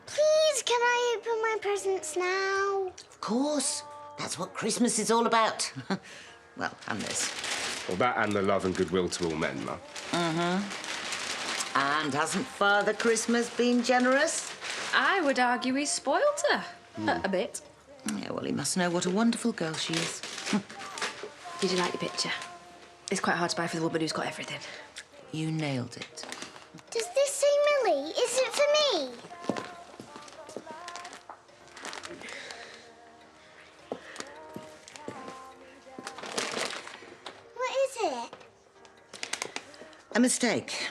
Please, can I open my presents now? Of course. That's what Christmas is all about. Well, and this. Well, that and the love and goodwill to all men, Mum. Mm-hmm. And hasn't Father Christmas been generous? I would argue he's spoiled her. A bit. Yeah, well, he must know what a wonderful girl she is. Did you like the picture? It's quite hard to buy for the woman who's got everything. You nailed it. Does this say Millie? Is it for me? What is it? A mistake.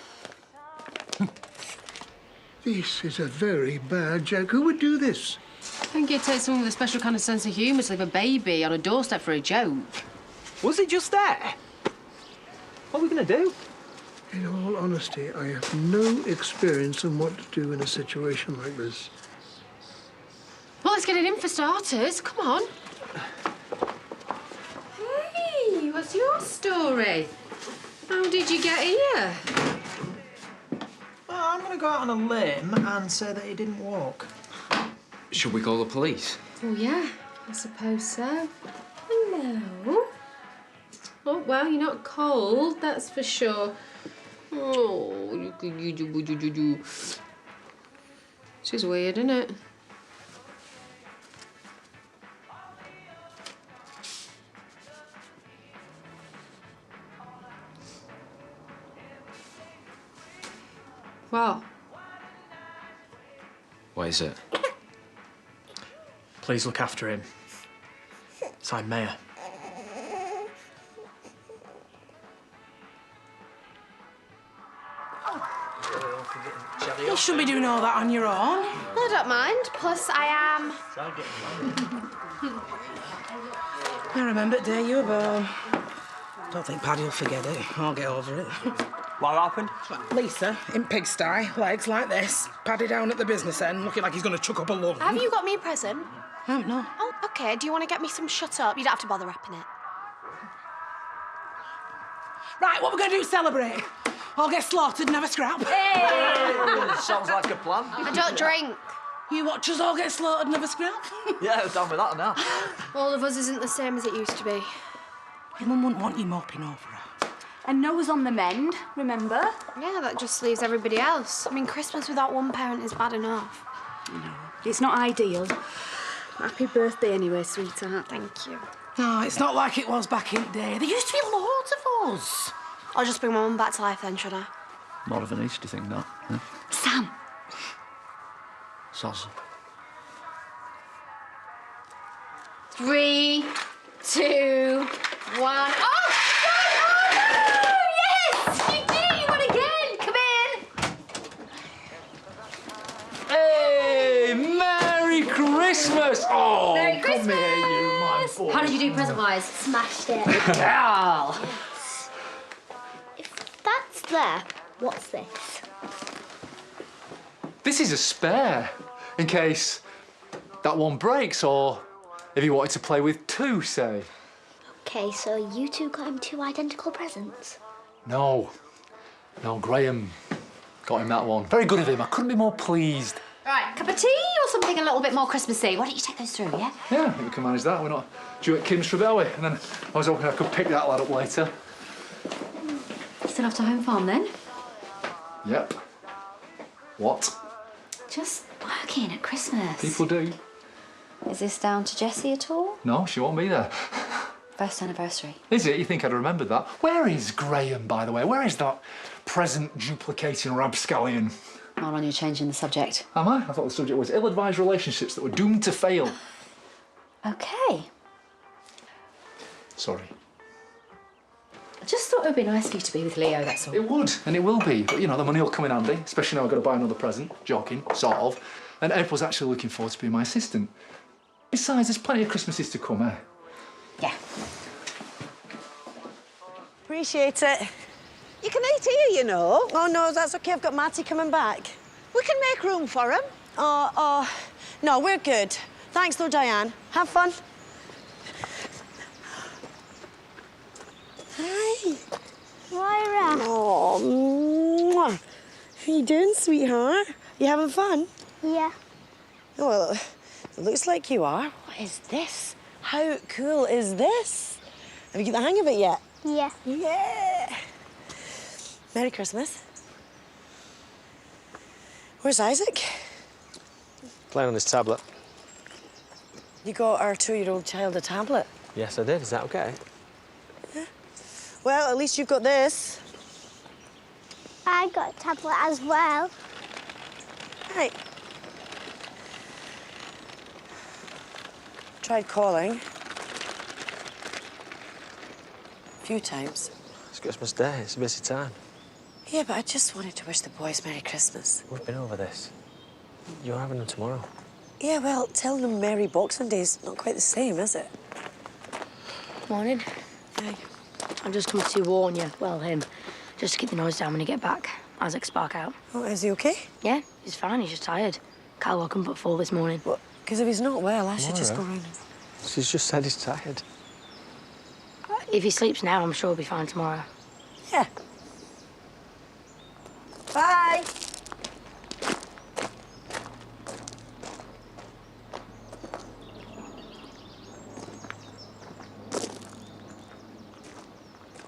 This is a very bad joke. Who would do this? I think it takes someone with a special kind of sense of humour to leave a baby on a doorstep for a joke. Was it just there? What are we going to do? In all honesty, I have no experience in what to do in a situation like this. Well, let's get it in for starters. Come on. Hey, what's your story? How did you get here? Well, I'm going to go out on a limb and say that he didn't walk. Should we call the police? Oh, yeah, I suppose so. Hello. Oh, well, you're not cold, that's for sure. Oh, you. This is weird, isn't it? Well. What is it? Please look after him. Signed, Mayor. You shouldn't be doing all that on your own. I don't mind. Plus, I am... I remember the day you were born. Don't think Paddy will forget it. I'll get over it. What happened? Lisa, in pigsty, legs like this, Paddy down at the business end, looking like he's going to chuck up a lung. Have you got me a present? I don't know. Oh, OK. Do you want to get me some Shut Up? You don't have to bother wrapping it. Right, what we're going to do is celebrate. I'll get slaughtered and have a scrap. Hey! Sounds like a plan. I don't drink. You watch us all get slaughtered and have a scrap? Yeah, we're done with that now. All of us isn't the same as it used to be. Your mum wouldn't want you moping over her. And Noah's on the mend, remember? Yeah, that just leaves everybody else. I mean, Christmas without one parent is bad enough. No, it's not ideal. Happy birthday anyway, sweetheart. Thank you. No, it's not like it was back in the day. There used to be loads of us. I'll just bring my mum back to life then, should I? More of an Easter thing, that. Yeah? Sam! Soz. 3, 2, 1. Oh! Yes! You did it! You won again! Come in! Hey! Merry Christmas! Oh, Merry come Christmas! here, you my boy. How did you do present-wise? Smashed it. Girl! If that's there, what's this? This is a spare, in case that one breaks, or if you wanted to play with two, say. OK, so you two got him 2 identical presents? No, Graham got him that one. Very good of him. I couldn't be more pleased. Right, cup of tea or something a little bit more Christmassy? Why don't you take those through, yeah? Yeah, I think we can manage that. We're not due at Kim's for Belly. And then I was hoping I could pick that lad up later. Still off to home farm, then? Yep. What? Just working at Christmas. People do. Is this down to Jessie at all? No, she won't be there. First anniversary. Is it? You think I'd remembered that? Where is Graham, by the way? Where is that present duplicating rapscallion? Not on you changing the subject. Am I? I thought the subject was ill-advised relationships that were doomed to fail. OK. Sorry. I just thought it would be nice for you to be with Leo, that's all. It would, and it will be. But, you know, the money will come in handy, especially now I've got to buy another present. Joking, sort of. And April's actually looking forward to being my assistant. Besides, there's plenty of Christmases to come, eh? Yeah. Appreciate it. You can eat here, you know. Oh, no, that's OK. I've got Matty coming back. We can make room for him. No, we're good. Thanks, though, Diane. Have fun. Hi. Lyra. How you doing, sweetheart? You having fun? Yeah. Oh, well, it looks like you are. What is this? How cool is this? Have you got the hang of it yet? Yeah. Yeah. Merry Christmas. Where's Isaac? Playing on his tablet. You got our 2-year-old child a tablet? Yes, I did. Is that okay? Yeah. Well, at least you've got this. I got a tablet as well. Right. Tried calling. A few times. It's Christmas Day. It's a busy time. Yeah, but I just wanted to wish the boys Merry Christmas. We've been over this. You're having them tomorrow. Yeah, well, telling them Merry Boxing Day's not quite the same, is it? Morning. Hey. I've just come to warn you, well, him, just to keep the noise down when you get back. Isaac's spark out. Oh, is he okay? Yeah, he's fine, he's just tired. Carl woke him up at 4 this morning. What? Because if he's not well, I should just go Tomorrow? round. She's just said he's tired. If he sleeps now, I'm sure he'll be fine tomorrow. Yeah. Bye.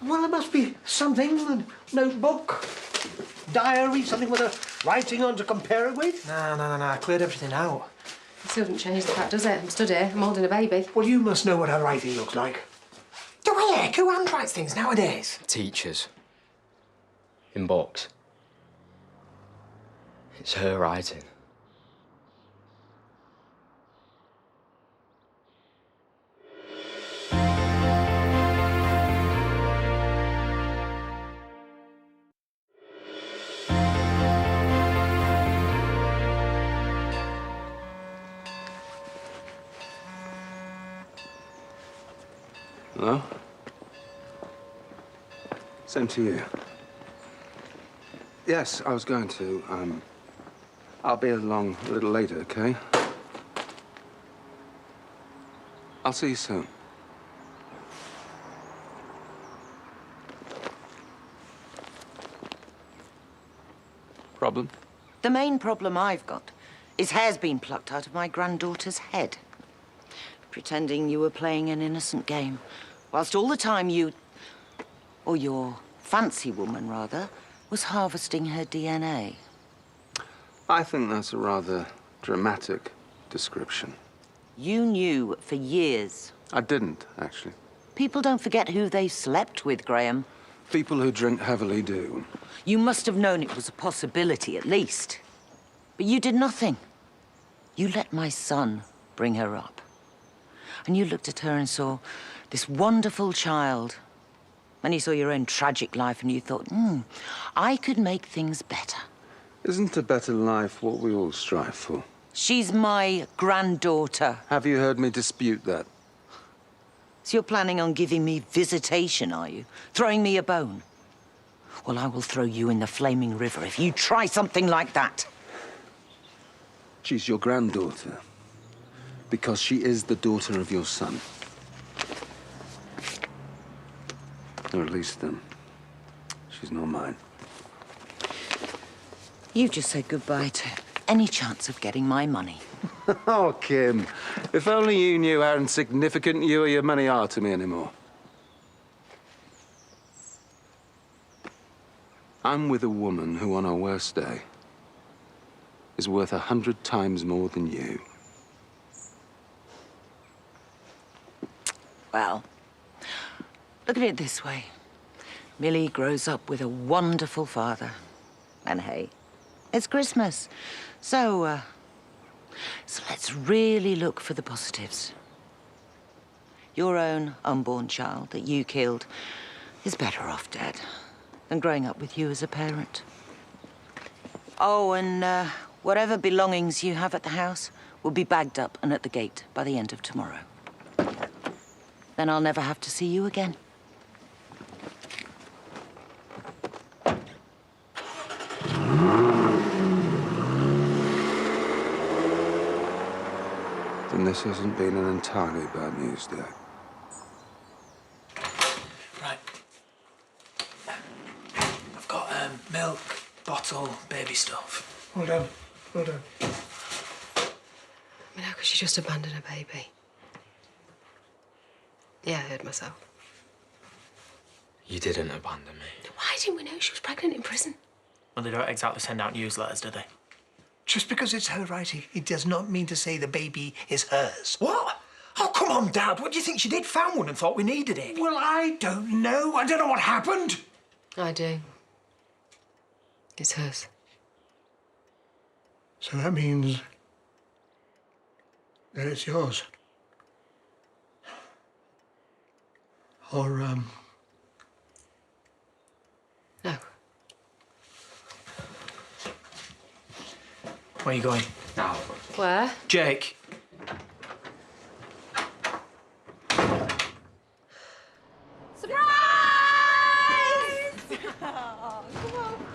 Well, there must be something, a notebook, diary, something with a writing on to compare it with. No. I cleared everything out. It still doesn't change the fact, does it? I'm stood here, I'm holding a baby. Well, you must know what her writing looks like. Do I heck? Who handwrites things nowadays? Teachers. In books. It's her writing. Hello? Same to you. Yes, I was going to. I'll be along a little later, okay? I'll see you soon. Problem? The main problem I've got is hair's been plucked out of my granddaughter's head. Pretending you were playing an innocent game, whilst all the time you, or your fancy woman, rather, was harvesting her DNA. I think that's a rather dramatic description. You knew for years. I didn't, actually. People don't forget who they slept with, Graham. People who drink heavily do. You must have known it was a possibility, at least. But you did nothing. You let my son bring her up. And you looked at her and saw this wonderful child. And you saw your own tragic life and you thought, I could make things better. Isn't a better life what we all strive for? She's my granddaughter. Have you heard me dispute that? So you're planning on giving me visitation, are you? Throwing me a bone? Well, I will throw you in the flaming river if you try something like that. She's your granddaughter. Because she is the daughter of your son. Or at least, she's not mine. You've just said goodbye to any chance of getting my money. Oh, Kim, if only you knew how insignificant you or your money are to me anymore. I'm with a woman who, on her worst day, is worth 100 times more than you. Well, look at it this way. Millie grows up with a wonderful father. And hey, it's Christmas. So let's really look for the positives. Your own unborn child that you killed is better off dead than growing up with you as a parent. Oh, and whatever belongings you have at the house will be bagged up and at the gate by the end of tomorrow. Then I'll never have to see you again. Then this hasn't been an entirely bad news day. Right. I've got milk, bottle, baby stuff. Well done. Well done. I mean, how could she just abandon a baby? Yeah, I heard myself. You didn't abandon me. Why didn't we know she was pregnant in prison? Well, they don't exactly send out newsletters, do they? Just because it's her writing, it does not mean to say the baby is hers. What? Oh, come on, Dad. What do you think she did? Found one and thought we needed it. Well, I don't know. I don't know what happened. I do. It's hers. So that means that it's yours. Or, No. Where are you going? Now. Where? Jake.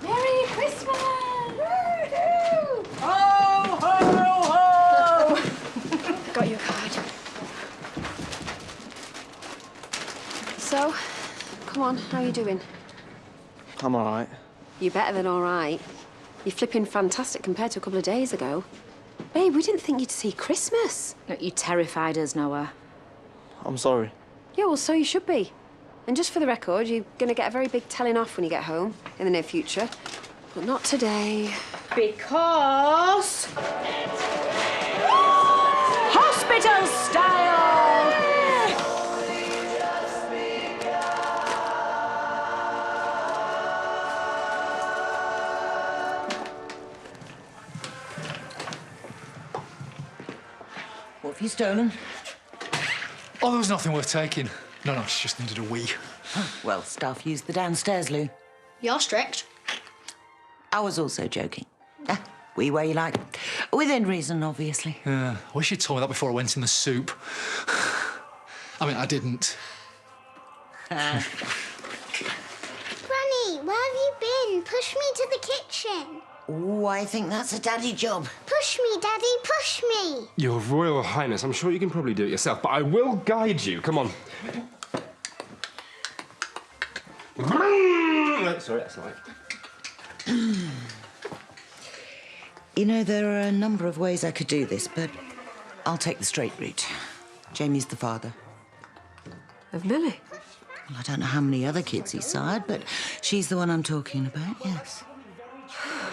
Merry Christmas! Ho, ho, ho! Got your card. So, come on, how are you doing? I'm all right. You're better than all right. You're flipping fantastic compared to a couple of days ago. Babe, we didn't think you'd see Christmas. Look, you terrified us, Noah. I'm sorry. Yeah, well, so you should be. And just for the record, you're going to get a very big telling off when you get home in the near future. But not today. Because... hospital style! What have you stolen? Oh, there was nothing worth taking. No, she just needed a wee. Well, staff used the downstairs loo. You're strict. I was also joking. Wee where you like. Within reason, obviously. Yeah, I wish you'd told me that before I went in the soup. I mean, I didn't. Granny, where have you been? Push me to the kitchen. Oh, I think that's a daddy job. Push me, Daddy, push me. Your Royal Highness, I'm sure you can probably do it yourself, but I will guide you. Come on. Sorry, that's not it. You know, there are a number of ways I could do this, but I'll take the straight route. Jamie's the father. Of Millie? Well, I don't know how many other kids he sired, but she's the one I'm talking about, yes.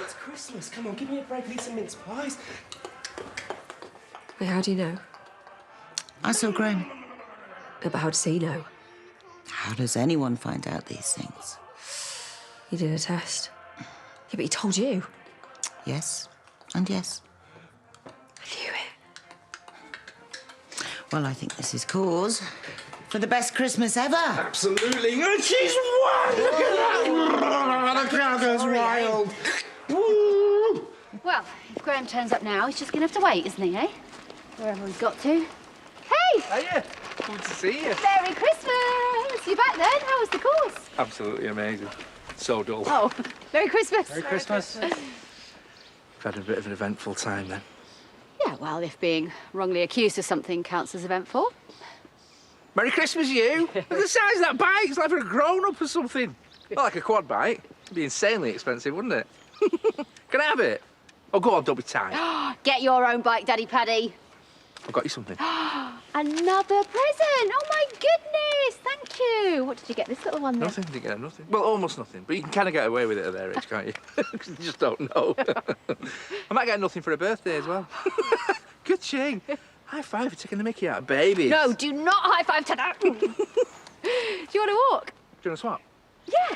It's Christmas. Come on, give me a break. Eat some mince pies. Wait, how do you know? I saw Graham. But how does he know? How does anyone find out these things? He did a test. Yeah, but he told you. Yes, and yes. I knew it. Well, I think this is cause for the best Christmas ever. Absolutely. And she's wild. Look at that. The crowd goes wild. Woo. Well, if Graham turns up now, he's just going to have to wait, isn't he, eh? Wherever he's got to. Hey! Hiya. Good to see you. Merry Christmas! You back then? How was the course? Absolutely amazing. So dull. Oh, Merry Christmas! Merry Christmas. We've had a bit of an eventful time then. Yeah, well, if being wrongly accused of something counts as eventful. Merry Christmas, you! Look at the size of that bike. It's like for a grown-up or something. Well, like a quad bike. It'd be insanely expensive, wouldn't it? Can I have it? Oh, go on, don't be tired. Get your own bike, Daddy Paddy. I've got you something. Another present! Oh, my goodness! Thank you! What did you get this little one then? Nothing, didn't get nothing. Well, almost nothing. But you can kind of get away with it at their age, can't you? Because you just don't know. I might get nothing for a birthday as well. Good chain. High five for taking the mickey out of babies. No, do not high five to that. Do you want to walk? Do you want to swap? Yeah.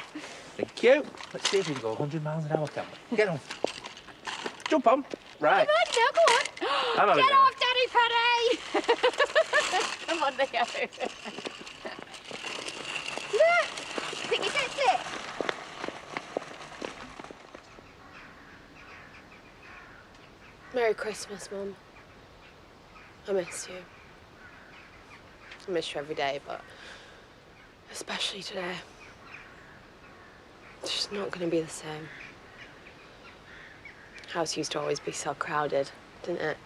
Thank you. Let's see if we can go 100 miles an hour, can we? Get on. Jump on. Right. Come on, now, go on. I'm Get having off, Daddy Paddy! Come on, Leo. Look! Think you can slip? Merry Christmas, Mum. I miss you. I miss you every day, but especially today. It's just not going to be the same. House used to always be so crowded, didn't it?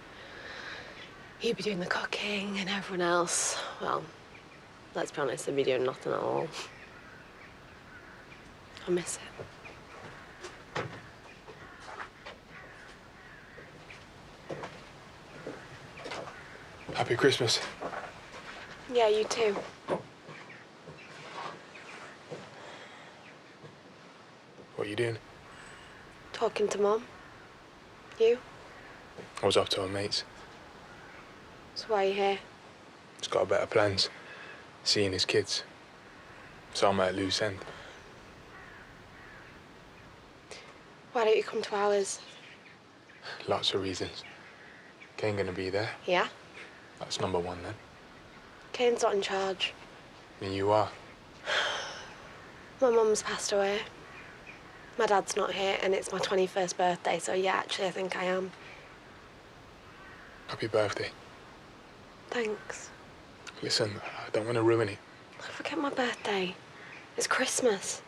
You'd be doing the cooking and everyone else, well, let's be honest, they'd be doing nothing at all. I miss it. Happy Christmas. Yeah, you too. What are you doing? Talking to Mum. You? I was off to our mates. So why are you here? He's got better plans. Seeing his kids. So I'm at a loose end. Why don't you come to ours? Lots of reasons. Kane gonna be there. Yeah? That's number one then. Kane's not in charge. And you are. My mum's passed away. My dad's not here, and it's my 21st birthday, so yeah, actually, I think I am. Happy birthday. Thanks. Listen, I don't want to ruin it. Forget my birthday. It's Christmas.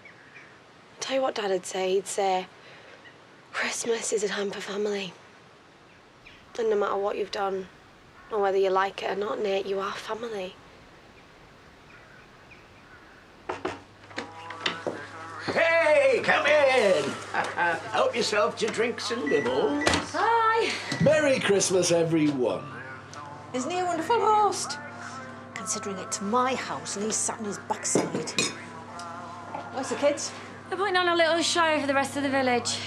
I'll tell you what Dad'd say. He'd say, Christmas is a time for family. And no matter what you've done, or whether you like it or not, Nate, you are family. Hey, come in! Help yourself to drinks and nibbles. Hi! Merry Christmas, everyone. Isn't he a wonderful host? Considering it's my house and he's sat on his backside. Where's the kids? They're putting on a little show for the rest of the village.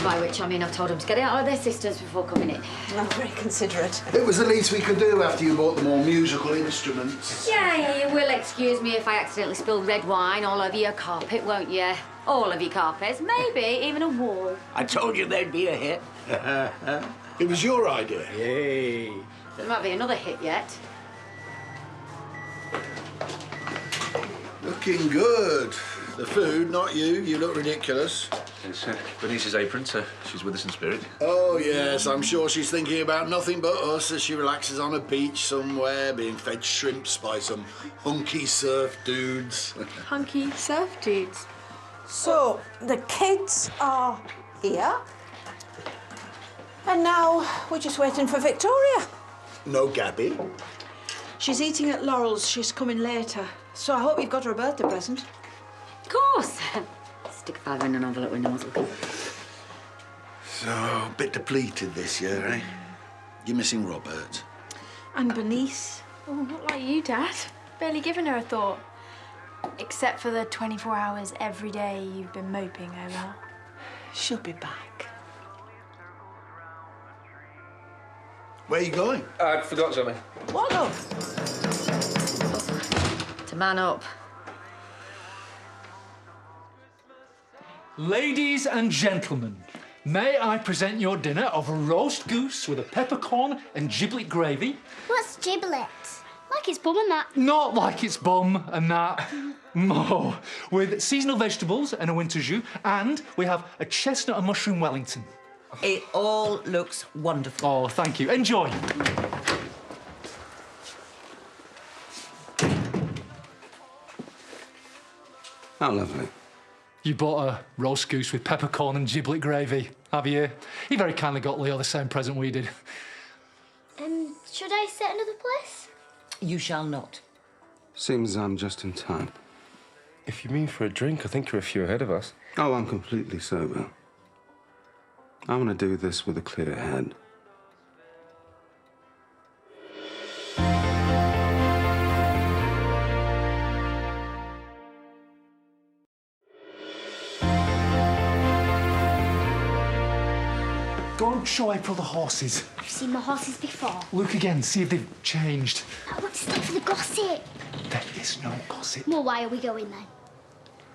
By which I mean I've told them to get it out of their systems before coming in. Oh, very considerate. It was the least we could do after you bought the more musical instruments. Yeah, you will excuse me if I accidentally spill red wine all over your carpet, won't you? All of your carpets, maybe even a wall. I told you there'd be a hit. It was your idea. Yay. There might be another hit yet. Looking good. The food, not you. You look ridiculous. It's Bernice's apron, so she's with us in spirit. Oh, yes, I'm sure she's thinking about nothing but us as she relaxes on a beach somewhere, being fed shrimps by some hunky surf dudes. Hunky surf dudes. So, the kids are here. And now we're just waiting for Victoria. No Gabby. She's eating at Laurel's. She's coming later. So I hope you've got her a birthday present. Of course. Stick a fiver in an envelope when no one's looking. So, a bit depleted this year, eh? You're missing Robert. And Bernice. Oh, not like you, Dad. Barely given her a thought. Except for the 24 hours every day you've been moping over her. She'll be back. Where are you going? I forgot something. What, love? To man up. Ladies and gentlemen, may I present your dinner of a roast goose with a peppercorn and giblet gravy? What's giblet? Like it's bum and that. Not like it's bum and that. No. With seasonal vegetables and a winter jus, and we have a chestnut and mushroom Wellington. It all looks wonderful. Oh, thank you. Enjoy. How lovely. You bought a roast goose with peppercorn and giblet gravy, have you? You very kindly got Leo the same present we did. Should I sit another place? You shall not. Seems I'm just in time. If you mean for a drink, I think you're a few ahead of us. Oh, I'm completely sober. I want to do this with a clear head. Go and show April the horses. I've seen my horses before. Look again, see if they've changed. I want to stay for the gossip. There is no gossip. Well, why are we going then?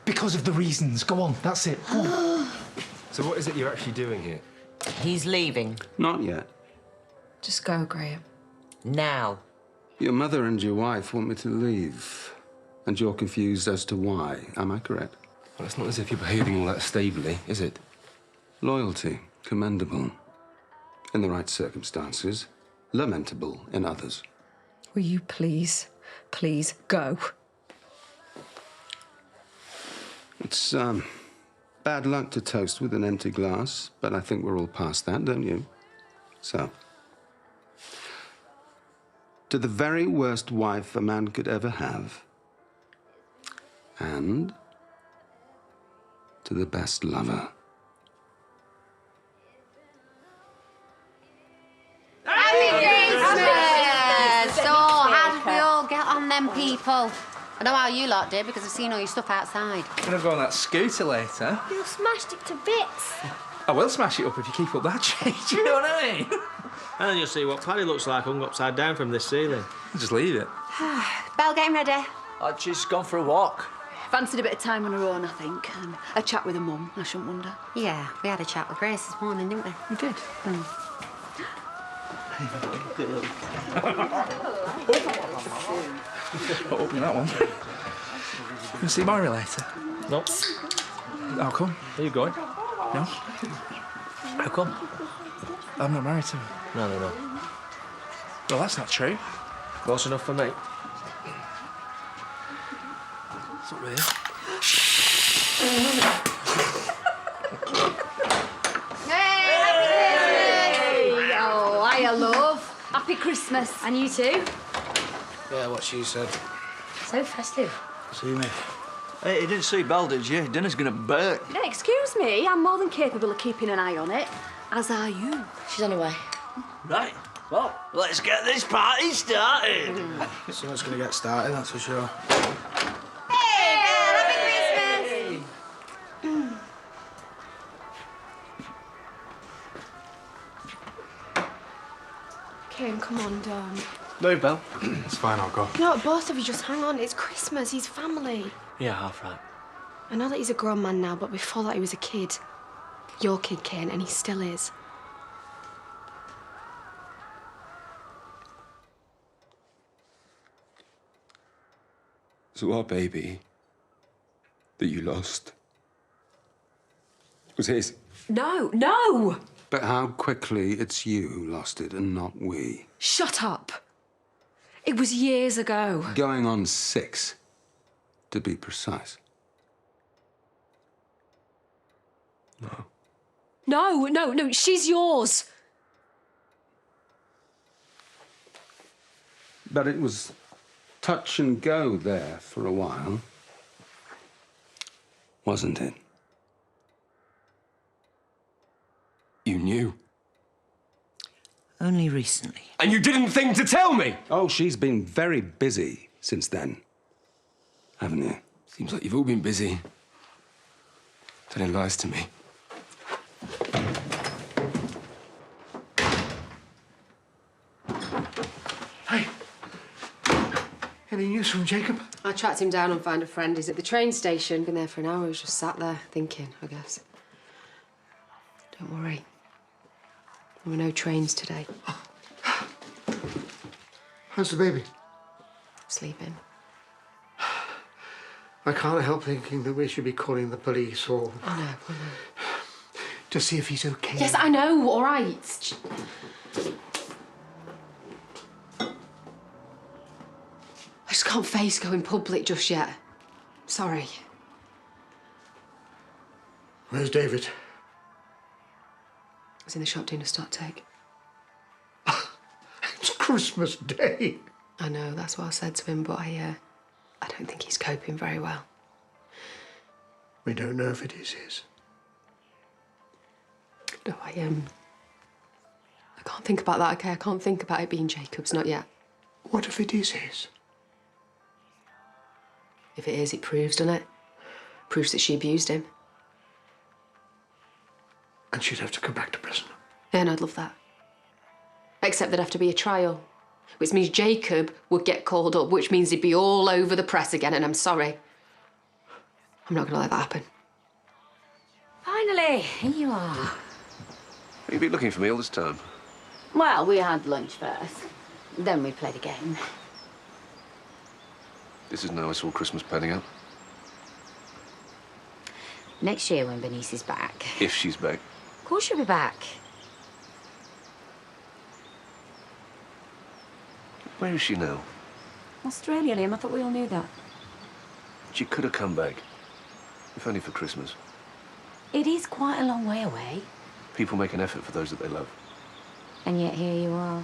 Because of the reasons. Go on, that's it. Go on. So what is it you're actually doing here? He's leaving. Not yet. Just go, Graham. Now. Your mother and your wife want me to leave. And you're confused as to why. Am I correct? Well, it's not as if you're behaving all that stably, is it? Loyalty. Commendable. In the right circumstances. Lamentable in others. Will you please go? It's, bad luck to toast with an empty glass, but I think we're all past that, don't you? So, to the very worst wife a man could ever have, and to the best lover damn them people. I know how you lot did because I've seen all your stuff outside. I'm gonna go on that scooter later. You smashed it to bits. I will smash it up if you keep up that change, you know what I mean? And then you'll see what Paddy looks like hung upside down from this ceiling. Just leave it. Belle, getting ready. She's gone for a walk. Fancied a bit of time on her own, I think. And a chat with her mum, I shouldn't wonder. Yeah, we had a chat with Grace this morning, didn't we? We did. Not opening that one. You can see Mary later? No. How come? Are you going? No. How come? I'm not married to her. No. Well, that's not true. Close enough for me. What's up with you? Hey! Oh, hiya, love. Happy Christmas. And you too. Yeah, what she said. So festive. See me. Hey, you didn't see Belle, did you? Dinner's gonna burn. No, excuse me, I'm more than capable of keeping an eye on it. As are you. She's on her way. Right. Well, let's get this party started. Someone's gonna get started, that's for sure. Kane, come on, don't. No, Belle. It's fine, I'll go. No, both of you just hang on. It's Christmas. He's family. Yeah, half right. I know that he's a grown man now, but before that he was a kid. Your kid, Kane, and he still is. So our baby that you lost was his. No, no! But how quickly it's you who lost it and not we. Shut up. It was years ago. Going on 6, to be precise. No, she's yours. But it was touch and go there for a while, wasn't it? You knew. Only recently. And you didn't think to tell me? Oh, she's been very busy since then, haven't you? Seems like you've all been busy telling lies to me. Hey. Any news from Jacob? I tracked him down and found a friend. He's at the train station. Been there for an hour. He was just sat there thinking, I guess. Don't worry. There were no trains today. How's the baby? Sleeping. I can't help thinking that we should be calling the police or... I know. To see if he's okay. Yes, I know, all right. I just can't face going public just yet. Sorry. Where's David? I was in the shop doing a stock take. It's Christmas Day. I know, that's what I said to him, but I don't think he's coping very well. We don't know if it is his. No, I can't think about that, okay? I can't think about it being Jacob's, not yet. What if it is his? If it is, it proves, doesn't it? Proves that she abused him. And she'd have to come back to prison. Yeah, and I'd love that. Except there'd have to be a trial, which means Jacob would get called up, which means he'd be all over the press again, and I'm sorry. I'm not gonna let that happen. Finally, here you are. You've been looking for me all this time. Well, we had lunch first. Then we played a game. This is how I saw Christmas panning out. Next year when Bernice is back. If she's back. Of course she'll be back. Where is she now? Australia, Liam. I thought we all knew that. She could have come back. If only for Christmas. It is quite a long way away. People make an effort for those that they love. And yet here you are.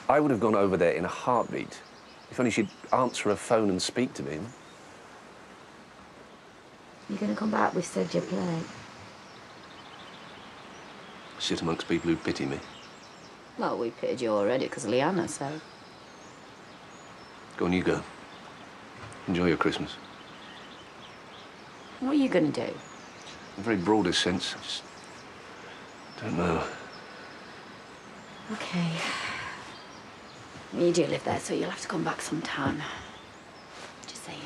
I would have gone over there in a heartbeat. If only she'd answer her phone and speak to me. You're going to come back with said your play. Sit amongst people who pity me. Well, we pitied you already because of Leanna, so... Go on, you go. Enjoy your Christmas. What are you going to do? In the very broadest sense, I just don't know. OK. You do live there, so you'll have to come back sometime. Just saying.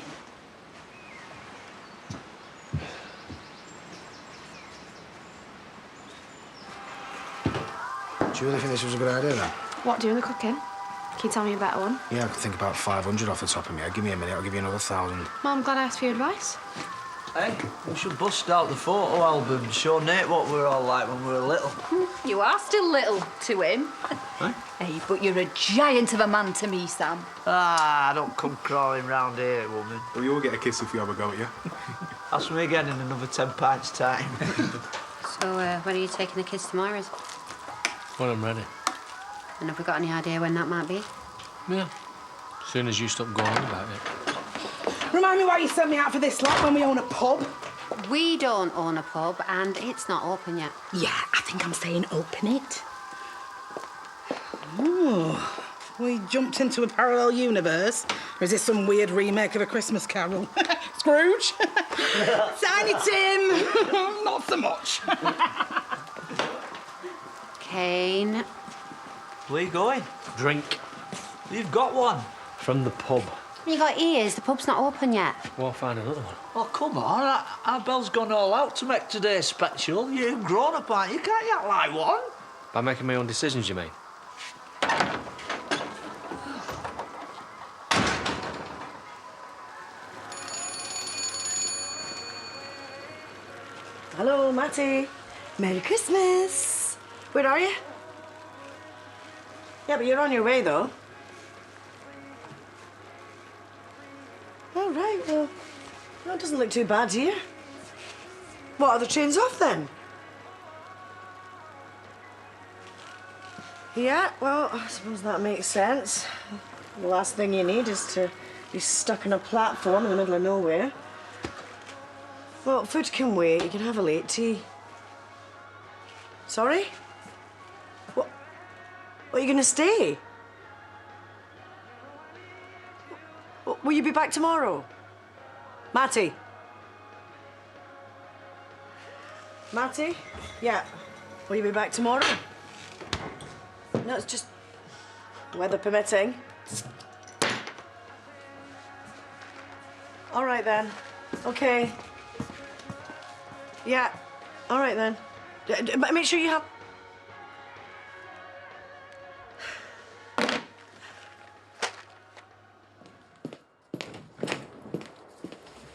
Do you really think this was a good idea, then? What, doing the cooking? Can you tell me a better one? Yeah, I could think about 500 off the top of me. Give me a minute, I'll give you another 1,000. Well, I'm glad I asked for your advice. Hey, we should bust out the photo album and show Nate what we were all like when we were little. You are still little to him. Hey, but you're a giant of a man to me, Sam. Ah, don't come crawling round here, woman. Well, you'll get a kiss if you have a go at you. Ask me again in another 10 pints' time. So, when are you taking the kids to Moira's? When I'm ready. And have we got any idea when that might be? Yeah. As soon as you stop going on about it. Remind me why you sent me out for this lot when we own a pub. We don't own a pub, and it's not open yet. Yeah, I think I'm saying open it. Oh, we jumped into a parallel universe? Or is this some weird remake of A Christmas Carol? Scrooge? Tiny Tim! Not so much. Kane. Where you going? Drink. You've got one. From the pub. You got ears, the pub's not open yet. Well, I'll find another one. Oh, come on. Our Belle's gone all out to make today special. You're grown up, aren't you? Can't you act like one? By making my own decisions, you mean? Hello, Matty. Merry Christmas. Where are you? Yeah, but you're on your way, though. Oh, right, well, that doesn't look too bad, do you? What, are the trains off, then? Yeah, well, I suppose that makes sense. The last thing you need is to be stuck on a platform in the middle of nowhere. Well, food can wait. You can have a late tea. Sorry? What? Are you going to stay? Will you be back tomorrow? Matty? Matty? Yeah. Will you be back tomorrow? No, it's just weather permitting. All right, then. Okay. Yeah. All right, then. Make sure you have...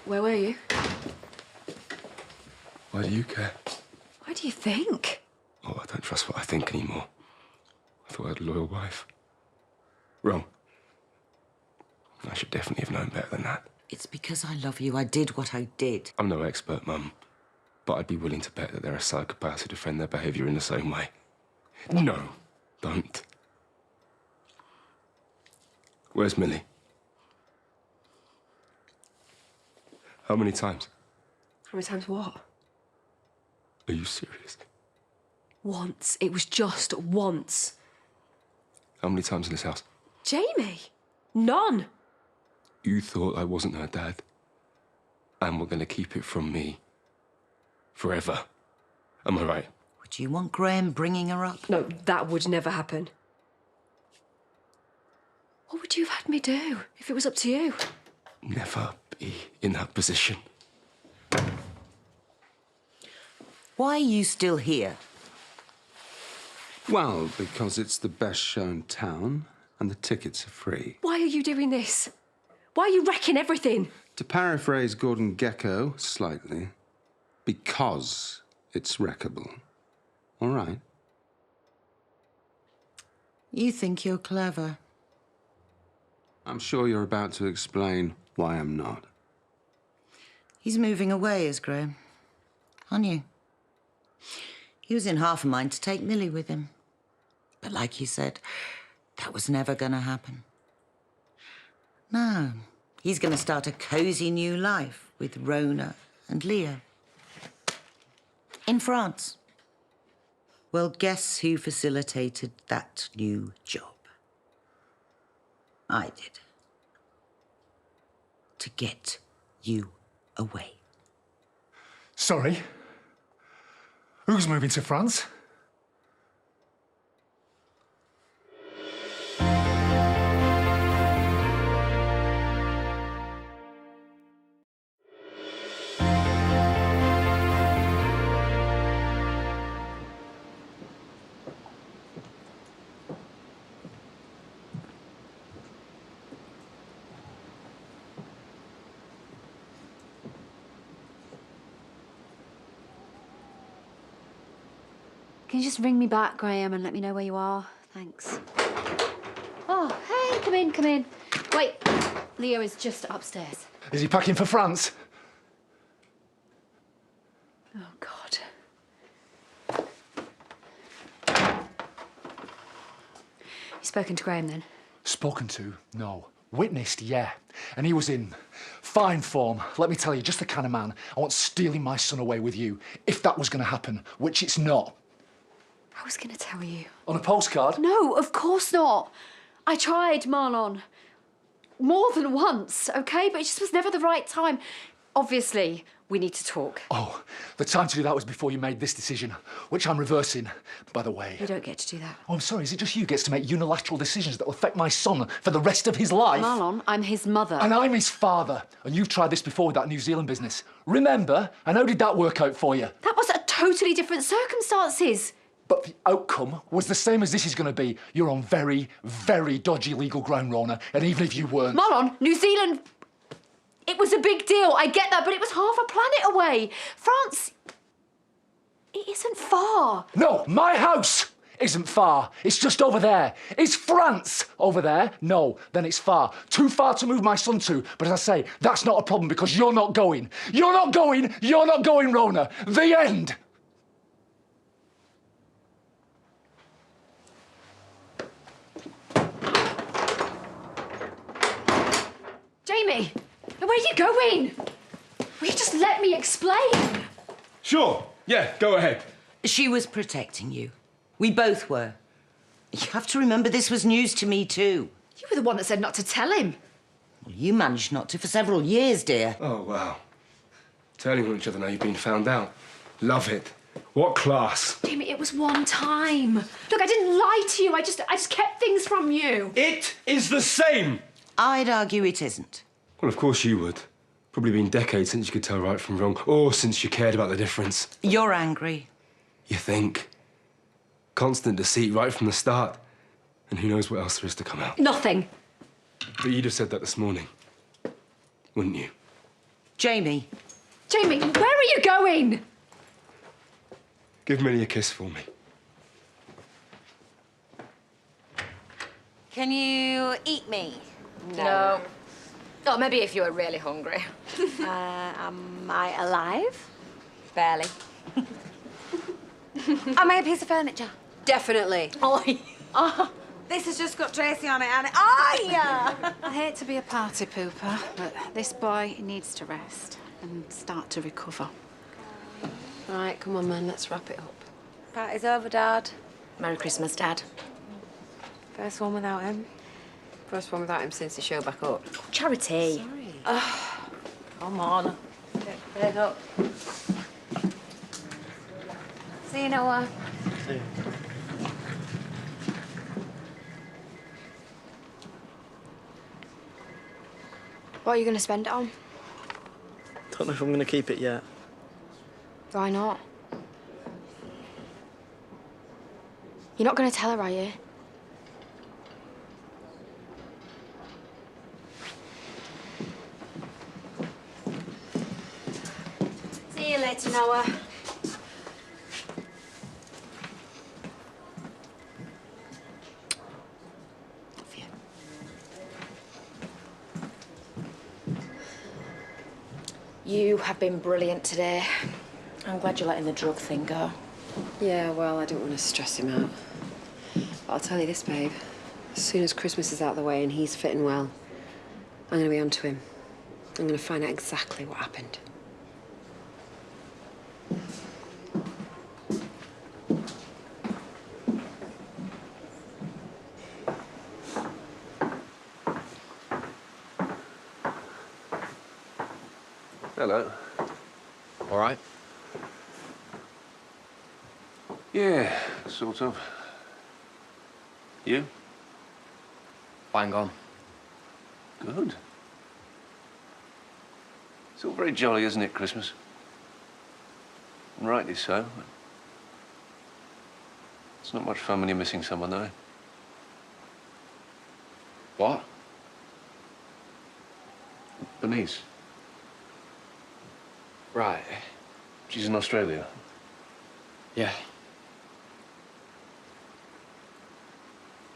Where were you? Why do you care? Why do you think? Oh, I don't trust what I think anymore. I thought I had a loyal wife. Wrong. I should definitely have known better than that. It's because I love you. I did what I did. I'm no expert, Mum, but I'd be willing to bet that there are psychopaths who defend their behaviour in the same way. No, don't. Where's Millie? How many times? How many times what? Are you serious? Once. It was just once. How many times in this house? Jamie? None. You thought I wasn't her dad, and were going to keep it from me forever. Am I right? Would you want Graham bringing her up? No, that would never happen. What would you have had me do if it was up to you? Never be in that position. Why are you still here? Well, because it's the best show in town, and the tickets are free. Why are you doing this? Why are you wrecking everything? To paraphrase Gordon Gekko slightly, because it's wreckable. All right. You think you're clever. I'm sure you're about to explain why I'm not. He's moving away, is Graham. Aren't you? He was in half a mind to take Millie with him. But like you said, that was never going to happen. No, he's going to start a cosy new life with Rona and Leo. In France. Well, guess who facilitated that new job? I did. to get you away. Sorry? Who's moving to France? Can you just ring me back, Graham, and let me know where you are? Thanks. Oh, hey, come in, come in. Wait, Leo is just upstairs. Is he packing for France? Oh, God. You spoken to Graham, then? Spoken to? No. Witnessed? Yeah. And he was in fine form. Let me tell you, just the kind of man I want stealing my son away with you, if that was going to happen, which it's not. I was going to tell you. On a postcard? No, of course not. I tried, Marlon. More than once, OK? But it just was never the right time. Obviously, we need to talk. Oh, the time to do that was before you made this decision, which I'm reversing, by the way. You don't get to do that. Oh, I'm sorry, is it just you who gets to make unilateral decisions that will affect my son for the rest of his life? Marlon, I'm his mother. And I'm his father. And you've tried this before with that New Zealand business. Remember? And how did that work out for you? That was a totally different circumstances. But the outcome was the same as this is going to be. You're on very, very dodgy legal ground, Rona, and even if you weren't... Marlon, New Zealand... It was a big deal, I get that, but it was half a planet away. France... It isn't far. No, my house isn't far. It's just over there. Is France over there? No, then it's far. Too far to move my son to. But as I say, that's not a problem because you're not going. You're not going, you're not going, Rona. The end. Jamie, where are you going? Will you just let me explain? Sure. Yeah, go ahead. She was protecting you. We both were. You have to remember this was news to me too. You were the one that said not to tell him. Well, you managed not to for several years, dear. Oh, wow. Telling on each other now you've been found out. Love it. What class. Jamie, it was one time. Look, I didn't lie to you. I just kept things from you. It is the same. I'd argue it isn't. Well, of course you would. Probably been decades since you could tell right from wrong, or since you cared about the difference. You're angry. You think. Constant deceit right from the start. And who knows what else there is to come out. Nothing. But you'd have said that this morning, wouldn't you? Jamie. Jamie, where are you going? Give Millie a kiss for me. Can you eat me? No. Oh, maybe if you were really hungry. Am I alive? Barely. Am I a piece of furniture? Definitely. Oh, this has just got Tracy on it, and oh, yeah. I hate to be a party pooper, but this boy needs to rest and start to recover. All right, come on, man, let's wrap it up. Party's over, Dad. Merry Christmas, Dad. First one without him. First one without him since the show back up. Charity. Sorry. Come on. Get up. See you, Noah. See you. What are you going to spend it on? Don't know if I'm going to keep it yet. Why not? You're not going to tell her, are you? See you later, Noah. You have been brilliant today. I'm glad you're letting the drug thing go. Yeah, well, I don't want to stress him out. But I'll tell you this, babe. As soon as Christmas is out of the way and he's fitting well, I'm going to be onto him. I'm going to find out exactly what happened. Hello. All right? Yeah, sort of. You? Bang on. Good. It's all very jolly, isn't it, Christmas? And rightly so. It's not much fun when you're missing someone, though. What? Bernice. Right. She's in Australia. Yeah.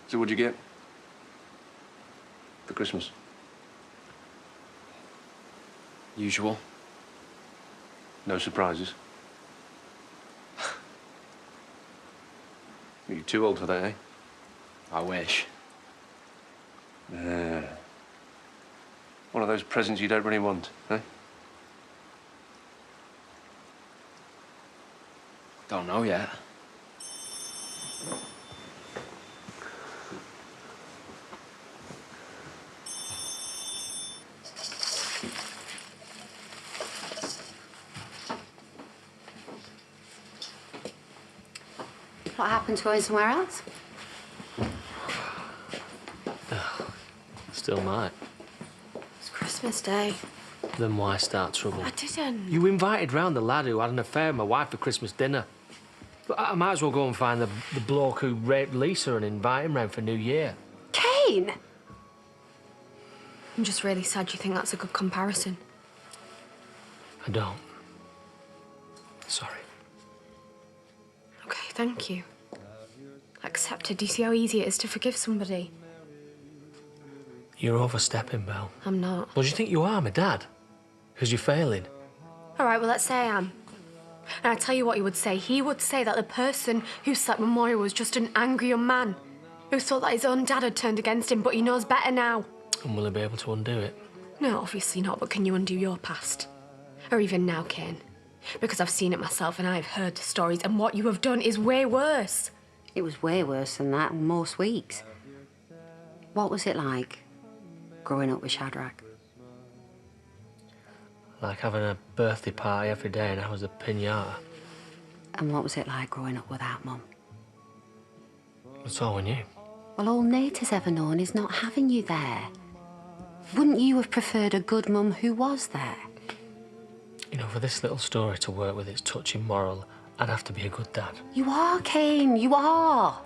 So what'd you get? For Christmas? Usual. No surprises? You're too old for that, eh? I wish. Yeah. One of those presents you don't really want, eh? Don't know yet. What happened to going somewhere else? Still might. It's Christmas Day. Then why start trouble? I didn't. You invited round the lad who had an affair with my wife for Christmas dinner. But I might as well go and find the bloke who raped Lisa and invite him round for New Year. Kane! I'm just really sad you think that's a good comparison. I don't. Sorry. Okay, thank you. Accepted. Do you see how easy it is to forgive somebody? You're overstepping, Belle. I'm not. What do you think you are, my dad? Because you're failing. All right, well, let's say I am. And I tell you what he would say. He would say that the person who slept with Moira was just an angry young man who thought that his own dad had turned against him, but he knows better now. And will he be able to undo it? No, obviously not, but can you undo your past? Or even now, Kane? Because I've seen it myself and I've heard the stories, and what you have done is way worse. It was way worse than that in most weeks. What was it like, growing up with Shadrach? Like having a birthday party every day and I was a piñata. And what was it like growing up without Mum? That's all we knew. Well, all Nate has ever known is not having you there. Wouldn't you have preferred a good mum who was there? You know, for this little story to work with its touching moral, I'd have to be a good dad. You are, Kane, you are.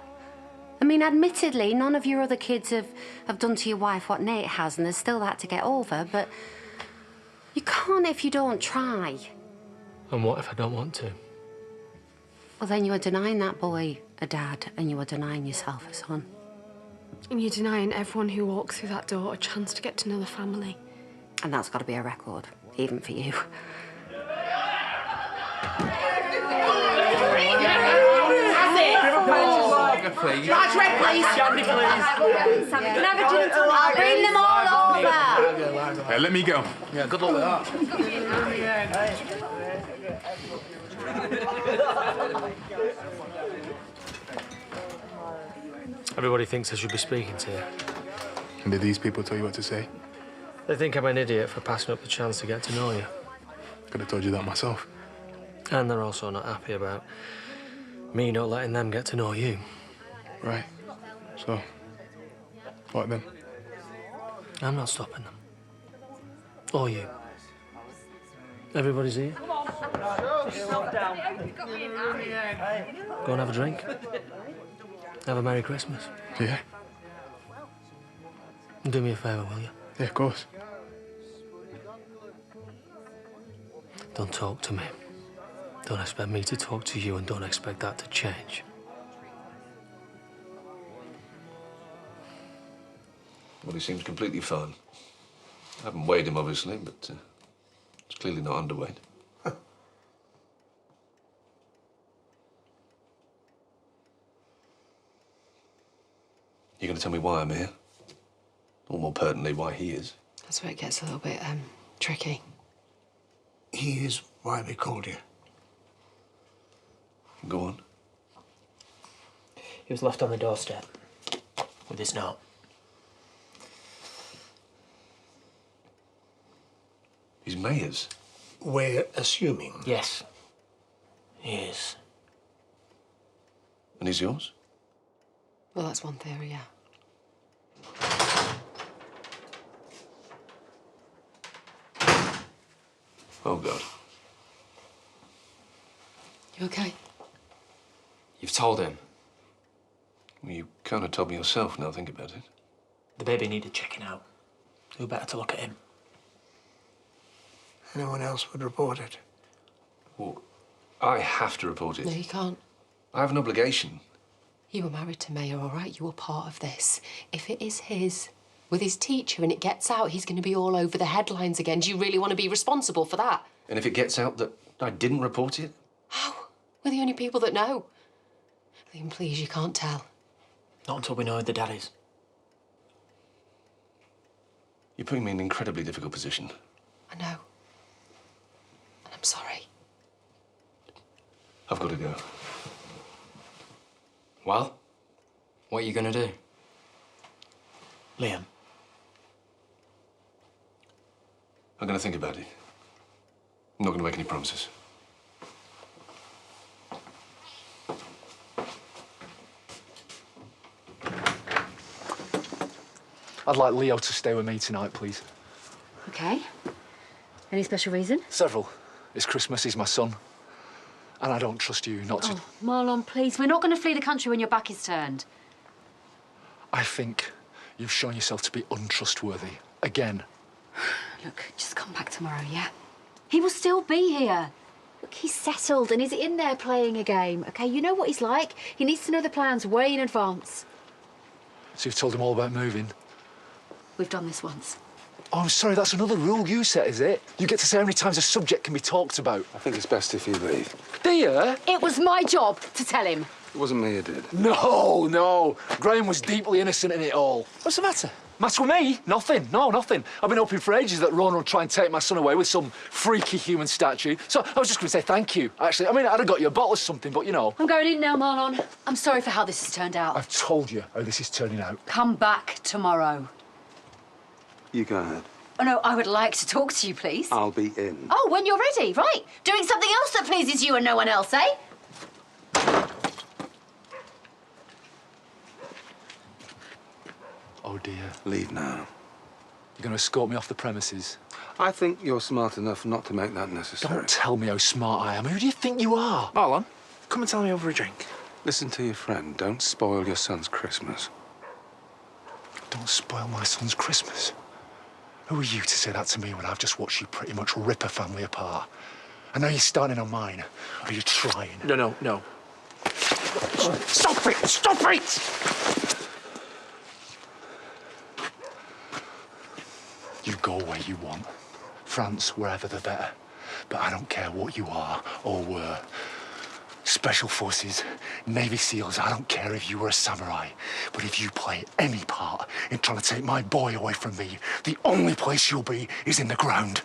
I mean, admittedly, none of your other kids have done to your wife what Nate has, and there's still that to get over, but you can't if you don't try. And what if I don't want to? Well, then you are denying that boy a dad, and you are denying yourself a son. And you're denying everyone who walks through that door a chance to get to know the family. And that's got to be a record, even for you. Please. Large red, please. Shandy, please. Can I have a gin and tonic? I'll bring them all over. Hey, let me go. Yeah, good luck with that. Everybody thinks I should be speaking to you. And did these people tell you what to say? They think I'm an idiot for passing up the chance to get to know you. Could have told you that myself. And they're also not happy about me not letting them get to know you. Right. So, what then? I'm not stopping them. Or you. Everybody's here. Go and have a drink. Have a Merry Christmas. Yeah. And do me a favour, will you? Yeah, of course. Don't talk to me. Don't expect me to talk to you, and don't expect that to change. Well, he seems completely fine. I haven't weighed him, obviously, but it's clearly not underweight. You gonna tell me why I'm here? Or more pertinently, why he is? That's where it gets a little bit tricky. He is why they called you. Go on. He was left on the doorstep with his note. He's Mayor's. we're assuming. Yes. He is. And he's yours? Well, that's one theory, yeah. Oh, God. You okay? You've told him? Well, you kind of told me yourself, now think about it. The baby needed checking out. Who better to look at him? Anyone else would report it. Well, I have to report it. No, you can't. I have an obligation. You were married to Mayor, all right? You were part of this. If it is his, with his teacher, and it gets out, he's going to be all over the headlines again. Do you really want to be responsible for that? And if it gets out that I didn't report it? How? We're the only people that know. Liam, please, you can't tell. Not until we know who the dad is. You're putting me in an incredibly difficult position. I know. And I'm sorry. I've got to go. Well, what are you going to do? Liam. I'm going to think about it. I'm not going to make any promises. I'd like Leo to stay with me tonight, please. Okay. Any special reason? Several. It's Christmas, he's my son. And I don't trust you not to... Oh, Marlon, please. We're not going to flee the country when your back is turned. I think you've shown yourself to be untrustworthy. Again. Look, just come back tomorrow, yeah? He will still be here. Look, he's settled and he's in there playing a game, OK? You know what he's like. He needs to know the plans way in advance. So you've told him all about moving? We've done this once. Oh, I'm sorry, that's another rule you set, is it? You get to say how many times a subject can be talked about. I think it's best if you leave. Do you? It was my job to tell him. It wasn't me who did. No, no. Graham was deeply innocent in it all. What's the matter? Matter with me? Nothing. No, nothing. I've been hoping for ages that Rona would try and take my son away with some freaky human statue. So I was just going to say thank you, actually. I mean, I'd have got you a bottle or something, but you know. I'm going in now, Marlon. I'm sorry for how this has turned out. I've told you how this is turning out. Come back tomorrow. You go ahead. Oh, no, I would like to talk to you, please. I'll be in. Oh, when you're ready, right. Doing something else that pleases you and no one else, eh? Oh, dear. Leave now. You're going to escort me off the premises? I think you're smart enough not to make that necessary. Don't tell me how smart I am. Who do you think you are? Marlon, come and tell me over a drink. Listen to your friend. Don't spoil your son's Christmas. Don't spoil my son's Christmas? Who are you to say that to me when I've just watched you pretty much rip a family apart? I know you're starting on mine. Are you trying? No. Stop it! Stop it! You go where you want. France, wherever the better. But I don't care what you are or were. Special Forces, Navy SEALs, I don't care if you were a samurai. But if you play any part in trying to take my boy away from me, the only place you'll be is in the ground.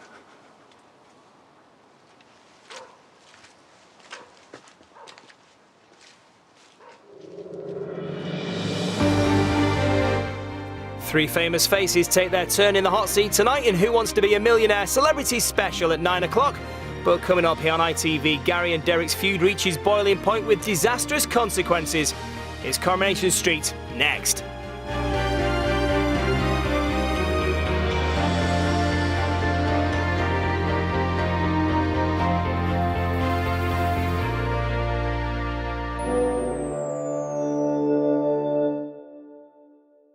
Three famous faces take their turn in the hot seat tonight in Who Wants to Be a Millionaire Celebrity Special at 9 o'clock. But coming up here on ITV, Gary and Derek's feud reaches boiling point with disastrous consequences. It's Coronation Street next.